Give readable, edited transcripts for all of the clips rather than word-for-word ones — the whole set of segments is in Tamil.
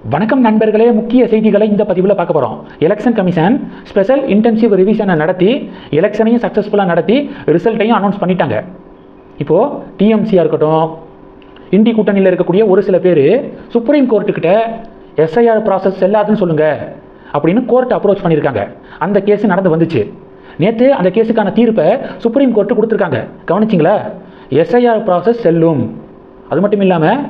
வணக்கம் நண்பர்களே, முக்கிய செய்திகளை இந்த பதிவில் பார்க்க போகிறோம். எலெக்ஷன் கமிஷன் ஸ்பெஷல் இன்டென்சிவ் ரிவிஷனை நடத்தி எலெக்ஷனையும் சக்ஸஸ்ஃபுல்லாக நடத்தி ரிசல்ட்டையும் அனௌன்ஸ் பண்ணிட்டாங்க. இப்போது டிஎம்சியாக இருக்கட்டும், இண்டி கூட்டணியில் இருக்கக்கூடிய ஒரு சில பேர் சுப்ரீம் கோர்ட்டுக்கிட்ட எஸ்ஐஆர் ப்ராசஸ் செல்லாதுன்னு சொல்லுங்கள் அப்படின்னு கோர்ட் அப்ரோச் பண்ணியிருக்காங்க. அந்த கேஸ் நடந்து வந்துச்சு. நேற்று அந்த கேஸுக்கான தீர்ப்பை சுப்ரீம் கோர்ட்டு கொடுத்துருக்காங்க. கவனிச்சிங்களா? எஸ்ஐஆர் ப்ராசஸ் செல்லும். அது மட்டும் இல்லாமல்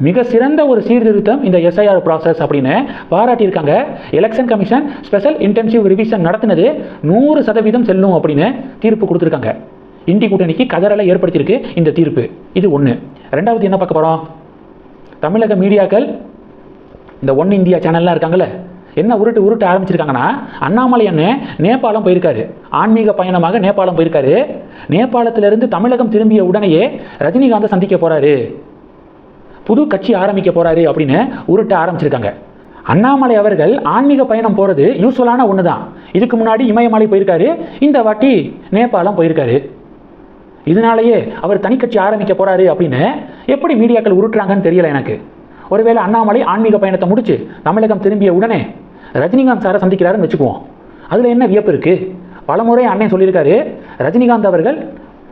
மிக சிறந்த ஒரு சீர்திருத்தம் இந்த எஸ்ஐஆர் ப்ராசஸ் அப்படின்னு பாராட்டியிருக்காங்க. Election commission special intensive revision நடத்தினது 100% செல்லும் அப்படின்னு தீர்ப்பு கொடுத்துருக்காங்க. இண்டி கூட்டணிக்கு கதறலை ஏற்படுத்தியிருக்கு இந்த தீர்ப்பு. இது ஒன்று. ரெண்டாவது என்ன பார்க்க போகிறோம்? தமிழக மீடியாக்கள் இந்த ஒன் இந்தியா சேனல்லாம் இருக்காங்கல்ல, என்ன உருட்டு ஆரம்பிச்சிருக்காங்கன்னா, அண்ணாமலை அண்ணன் நேபாளம் போயிருக்காரு, ஆன்மீக பயணமாக நேபாளம் போயிருக்காரு. நேபாளத்திலிருந்து தமிழகம் திரும்பிய உடனேயே ரஜினிகாந்தை சந்திக்க போகிறாரு, புது கட்சி ஆரம்பிக்க போகிறாரு அப்படின்னு உருட்ட ஆரம்பிச்சிருக்காங்க. அண்ணாமலை அவர்கள் ஆன்மீக பயணம் போகிறது யூஸ்வலான ஒன்று தான். இதுக்கு முன்னாடி இமயமலை போயிருக்காரு, இந்த வாட்டி நேபாளம் போயிருக்காரு. இதனாலேயே அவர் தனி கட்சி ஆரம்பிக்க போகிறாரு அப்படின்னு எப்படி மீடியாக்கள் உருட்டுறாங்கன்னு தெரியல எனக்கு. ஒருவேளை அண்ணாமலை ஆன்மீக பயணத்தை முடிச்சு தமிழகம் திரும்பிய உடனே ரஜினிகாந்த் சாரை சந்திக்கிறாருன்னு வச்சுக்குவோம். அதில் என்ன வியப்பு இருக்குது? பலமுறை அண்ணன் சொல்லியிருக்காரு, ரஜினிகாந்த் அவர்கள்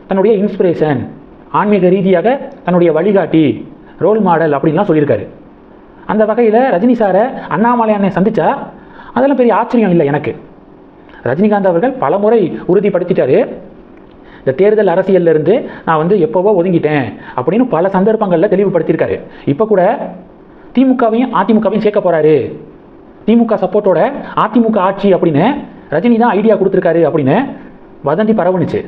தன்னுடைய இன்ஸ்பிரேஷன், ஆன்மீக ரீதியாக தன்னுடைய வழிகாட்டி, ரோல் மாடல் அப்படின்லாம் சொல்லியிருக்காரு. அந்த வகையில் ரஜினி சாரை அண்ணாமலை அண்ணன் சந்தித்தா அதெல்லாம் பெரிய ஆச்சரியம் இல்லை எனக்கு. ரஜினிகாந்த் அவர்கள் பலமுறை உறுதிப்படுத்திட்டாரு, இந்த தேர்தல் அரசியலிருந்து நான் எப்போவோ ஒதுங்கிட்டேன் அப்படின்னு பல சந்தர்ப்பங்களில் தெளிவுபடுத்தியிருக்காரு. இப்போ கூட திமுகவையும் அதிமுகவையும் சேர்க்க போகிறாரு, திமுக சப்போர்ட்டோட அதிமுக ஆட்சி அப்படின்னு ரஜினி தான் ஐடியா கொடுத்துருக்காரு அப்படின்னு வதந்தி பரவுனுச்சு.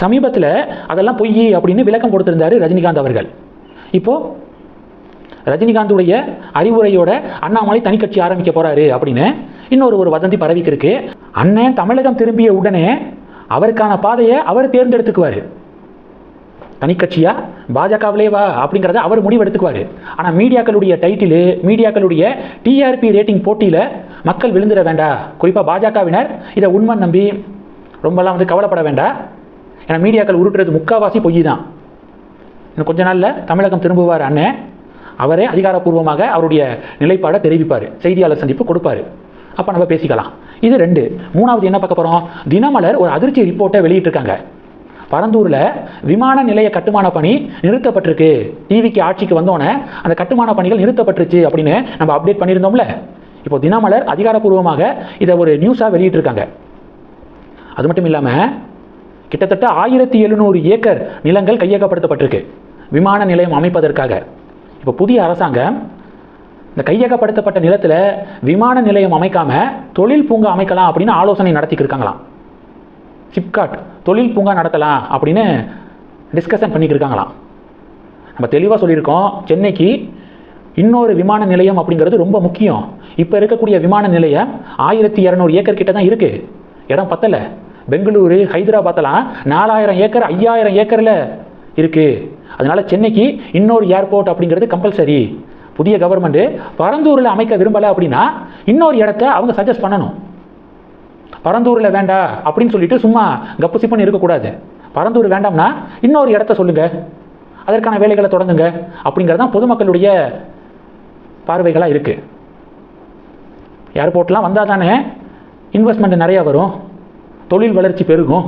சமீபத்தில் அதெல்லாம் பொய் அப்படின்னு விளக்கம் கொடுத்திருந்தாரு ரஜினிகாந்த் அவர்கள். இப்போது ரஜினிகாந்துடைய அறிவுரையோட அண்ணாமலை தனி கட்சி ஆரம்பிக்க போகிறாரு அப்படின்னு இன்னொரு வதந்தி பரவிக்கிருக்கு. அண்ணன் தமிழகம் திரும்பிய உடனே அவருக்கான பாதையை அவர் தேர்ந்தெடுத்துக்குவார். தனி கட்சியா பாஜகவிலே வா அப்படிங்கிறத அவர் முடிவெடுத்துக்குவார். ஆனால் மீடியாக்களுடைய டைட்டிலு, மீடியாக்களுடைய டிஆர்பி ரேட்டிங் போட்டியில் மக்கள் விழுந்துட வேண்டாம். குறிப்பாக பாஜகவினர் இதை உண்மை நம்பி ரொம்பலாம் கவலைப்பட வேண்டாம். ஏன்னா மீடியாக்கள் உருட்டுறது முக்கால்வாசி பொய் தான். இன்னும் கொஞ்ச நாளில் தமிழகம் திரும்புவார் அண்ணன். அவரே அதிகாரப்பூர்வமாக அவருடைய நிலைப்பாடை தெரிவிப்பார், செய்தியாளர் சந்திப்பு கொடுப்பார். அப்போ நம்ம பேசிக்கலாம். இது 2. மூணாவது என்ன பார்க்க போகிறோம்? தினமலர் ஒரு அதிர்ச்சி ரிப்போர்ட்டை வெளியிட்டிருக்காங்க. பரந்தூரில் விமான நிலைய கட்டுமான பணி நிறுத்தப்பட்டிருக்கு. டிவிக்கு ஆட்சிக்கு வந்தோன்னே அந்த கட்டுமான பணிகள் நிறுத்தப்பட்டுருச்சு அப்படின்னு நம்ம அப்டேட் பண்ணியிருந்தோம்ல. இப்போ தினமலர் அதிகாரப்பூர்வமாக இதை ஒரு நியூஸாக வெளியிட்டிருக்காங்க. அது மட்டும் இல்லாமல் கிட்டத்தட்ட 1700 ஏக்கர் நிலங்கள் கையகப்படுத்தப்பட்டிருக்கு விமான நிலையம் அமைப்பதற்காக. இப்போ புதிய அரசாங்கம் இந்த கையகப்படுத்தப்பட்ட நிலத்தில் விமான நிலையம் அமைக்காமல் தொழில் பூங்கா அமைக்கலாம் அப்படின்னு ஆலோசனை நடத்திக்கிருக்காங்களாம். சிப்காட் தொழில் பூங்கா நடத்தலாம் அப்படின்னு டிஸ்கஷன் பண்ணிக்கிருக்காங்களாம். நம்ம தெளிவாக சொல்லியிருக்கோம், சென்னைக்கு இன்னொரு விமான நிலையம் அப்படிங்கிறது ரொம்ப முக்கியம். இப்போ இருக்கக்கூடிய விமான நிலையம் 1200 ஏக்கர் கிட்ட தான் இருக்குது, இடம் பத்தலை. பெங்களூரு, ஹைதராபாத்லாம் 4000 ஏக்கர் 5000 ஏக்கரில் இருக்குது. அதனால சென்னைக்கு இன்னொரு ஏர்போர்ட் அப்படிங்கிறது கம்பல்சரி. புதிய கவர்மெண்ட்டு பரந்தூரில் அமைக்க விரும்பலை அப்படின்னா இன்னொரு இடத்த அவங்க சஜஸ்ட் பண்ணணும். பரந்தூரில் வேண்டாம் அப்படின்னு சொல்லிட்டு சும்மா கப்பு சிப்புன்னு இருக்கக்கூடாது. பரந்தூர் வேண்டாம்னா இன்னொரு இடத்த சொல்லுங்கள், அதற்கான வேலைகளை தொடங்குங்க அப்படிங்கிறது தான் பொதுமக்களுடைய பார்வைகளாக இருக்குது. ஏர்போர்ட்லாம் வந்தால் தானே இன்வெஸ்ட்மெண்ட் நிறையா வரும், தொழில் வளர்ச்சி பெருகும்.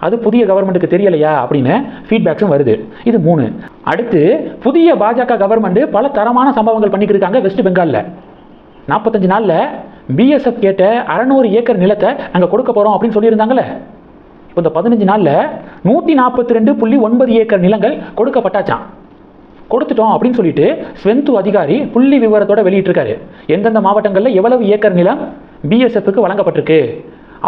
அது புதிய கவர்மெண்ட்டுக்கு தெரியலையா அப்படின்னு ஃபீட்பேக்ஸும் வருது. இது 3. அடுத்து புதிய பாஜக கவர்மெண்ட் பல தரமான சம்பவங்கள் பண்ணிக்கிருக்காங்க வெஸ்ட் பெங்காலில். 45 நாளில் பிஎஸ்எஃப் கேட்ட 600 ஏக்கர் நிலத்தை நாங்கள் கொடுக்க போகிறோம் அப்படின்னு சொல்லியிருந்தாங்களே. இப்போ இந்த 15 நாளில் 142.9 ஏக்கர் நிலங்கள் கொடுக்கப்பட்டாச்சான். கொடுத்துட்டோம் அப்படின்னு சொல்லிட்டு ஸ்வெந்து அதிகாரி புள்ளி விவரத்தோடு வெளியிட்டிருக்காரு. எந்தெந்த மாவட்டங்களில் எவ்வளவு ஏக்கர் நிலம் பிஎஸ்எஃப்க்கு வழங்கப்பட்டிருக்கு.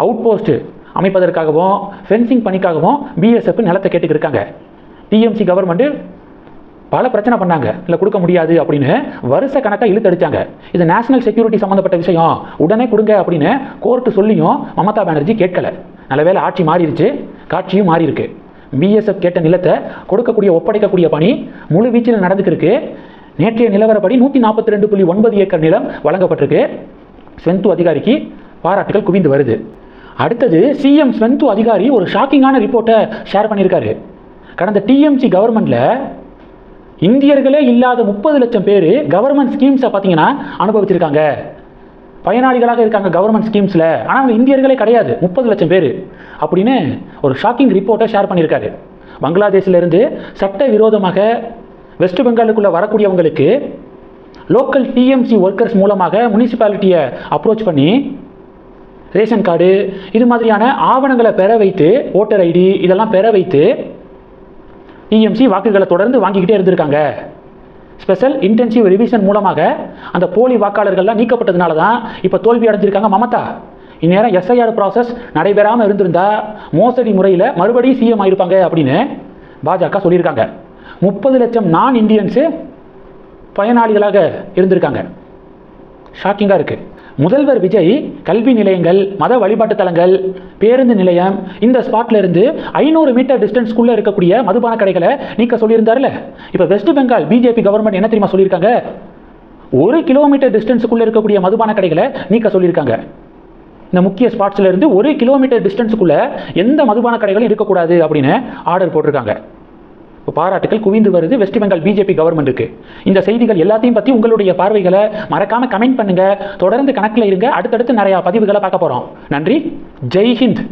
அவுட் போஸ்ட் அமைப்பதற்காகவும் ஃபென்சிங் பணிக்காகவும் பிஎஸ்எஃப் நிலத்தை கேட்டுக்கிருக்காங்க. டிஎம்சி கவர்மெண்ட்டு பல பிரச்சனை பண்ணாங்க, இல்லை கொடுக்க முடியாது அப்படின்னு வருஷ கணக்காக இழுத்தடிச்சாங்க. இது நேஷனல் செக்யூரிட்டி சம்மந்தப்பட்ட விஷயம், உடனே கொடுங்க அப்படின்னு கோர்ட்டு சொல்லியும் மமதா பானர்ஜி கேட்கலை. நல்ல வேளை ஆட்சி மாறிடுச்சு, காட்சியும் மாறி இருக்கு. பிஎஸ்எஃப் கேட்ட நிலத்தை கொடுக்கக்கூடிய ஒப்படைக்கக்கூடிய பணி முழு வீச்சில் நடந்துக்கிருக்கு. நேற்றைய நிலவரப்படி 142.9 ஏக்கர் நிலம் வழங்கப்பட்டிருக்கு. ஸ்வெந்து அதிகாரிக்கு பாராட்டுகள் குவிந்து வருது. அடுத்தது சிஎம் ஸ்வெந்து அதிகாரி ஒரு ஷாக்கிங்கான ரிப்போர்ட்டை ஷேர் பண்ணியிருக்காரு. கடந்த டிஎம்சி கவர்மெண்ட்டில் இந்தியர்களே இல்லாத 30 லட்சம் பேர் கவர்மெண்ட் ஸ்கீம்ஸை பார்த்தீங்கன்னா அனுபவிச்சிருக்காங்க, பயனாளிகளாக இருக்காங்க கவர்மெண்ட் ஸ்கீம்ஸில். ஆனால் அவங்க இந்தியர்களே கிடையாது, 30 லட்சம் பேர் அப்படின்னு ஒரு ஷாக்கிங் ரிப்போர்ட்டை ஷேர் பண்ணியிருக்காரு. பங்களாதேஷிலிருந்து சட்ட விரோதமாக வெஸ்ட் பெங்காலுக்குள்ளே வரக்கூடியவங்களுக்கு லோக்கல் டிஎம்சி ஒர்க்கர்ஸ் மூலமாக முனிசிபாலிட்டியை அப்ரோச் பண்ணி ரேஷன் கார்டு இது மாதிரியான ஆவணங்களை பெற வைத்து, ஓட்டர் ஐடி இதெல்லாம் பெற வைத்து டிஎம்சி வாக்குகளை தொடர்ந்து வாங்கிக்கிட்டே இருந்திருக்காங்க. ஸ்பெஷல் இன்டென்சிவ் ரிவிஷன் மூலமாக அந்த போலி வாக்காளர்கள்லாம் நீக்கப்பட்டதுனால தான் இப்போ தோல்வி அடைஞ்சிருக்காங்க மமதா. இந்நேரம் எஸ்ஐஆர் ப்ராசஸ் நடைபெறாமல் இருந்திருந்தா மோசடி முறையில் மறுபடியும் சிஎம் ஆயிருப்பாங்க அப்படின்னு பாஜக சொல்லியிருக்காங்க. 30 லட்சம் நான் இந்தியன்ஸு பயனாளிகளாக இருந்திருக்காங்க. ஷாக்கிங்காக இருக்குது. முதல்வர் விஜய் கல்வி நிலையங்கள், மத வழிபாட்டு தலங்கள், பேருந்து நிலையம் இந்த ஸ்பாட்ல இருந்து 500 மீட்டர் டிஸ்டன்ஸ்குள்ளே இருக்கக்கூடிய மதுபான கடைகளை நீக்க சொல்லியிருந்தார்ல. இப்போ வெஸ்ட் பெங்கால் பிஜேபி கவர்மெண்ட் என்ன தெரியுமா சொல்லியிருக்காங்க? 1 கிலோமீட்டர் டிஸ்டன்ஸுக்குள்ளே இருக்கக்கூடிய மதுபான கடைகளை நீக்க சொல்லியிருக்காங்க. இந்த முக்கிய ஸ்பாட்ஸ்ல இருந்து 1 கிலோமீட்டர் டிஸ்டன்ஸுக்குள்ளே எந்த மதுபான கடைகளும் இருக்கக்கூடாது அப்படின்னு ஆர்டர் போட்டிருக்காங்க. பாராட்டுகள் குவிந்து வருது வெஸ்ட் பெங்கால் பிஜேபி கவர்மெண்ட்டுக்கு. இந்த செய்திகள் எல்லாத்தையும் பற்றி உங்களுடைய பார்வைகளை மறக்காம கமெண்ட் பண்ணுங்க. தொடர்ந்து கணக்கில் இருங்க. அடுத்தடுத்து நிறைய பதிவுகளை பார்க்க போறோம். நன்றி. ஜெய் ஹிந்த்.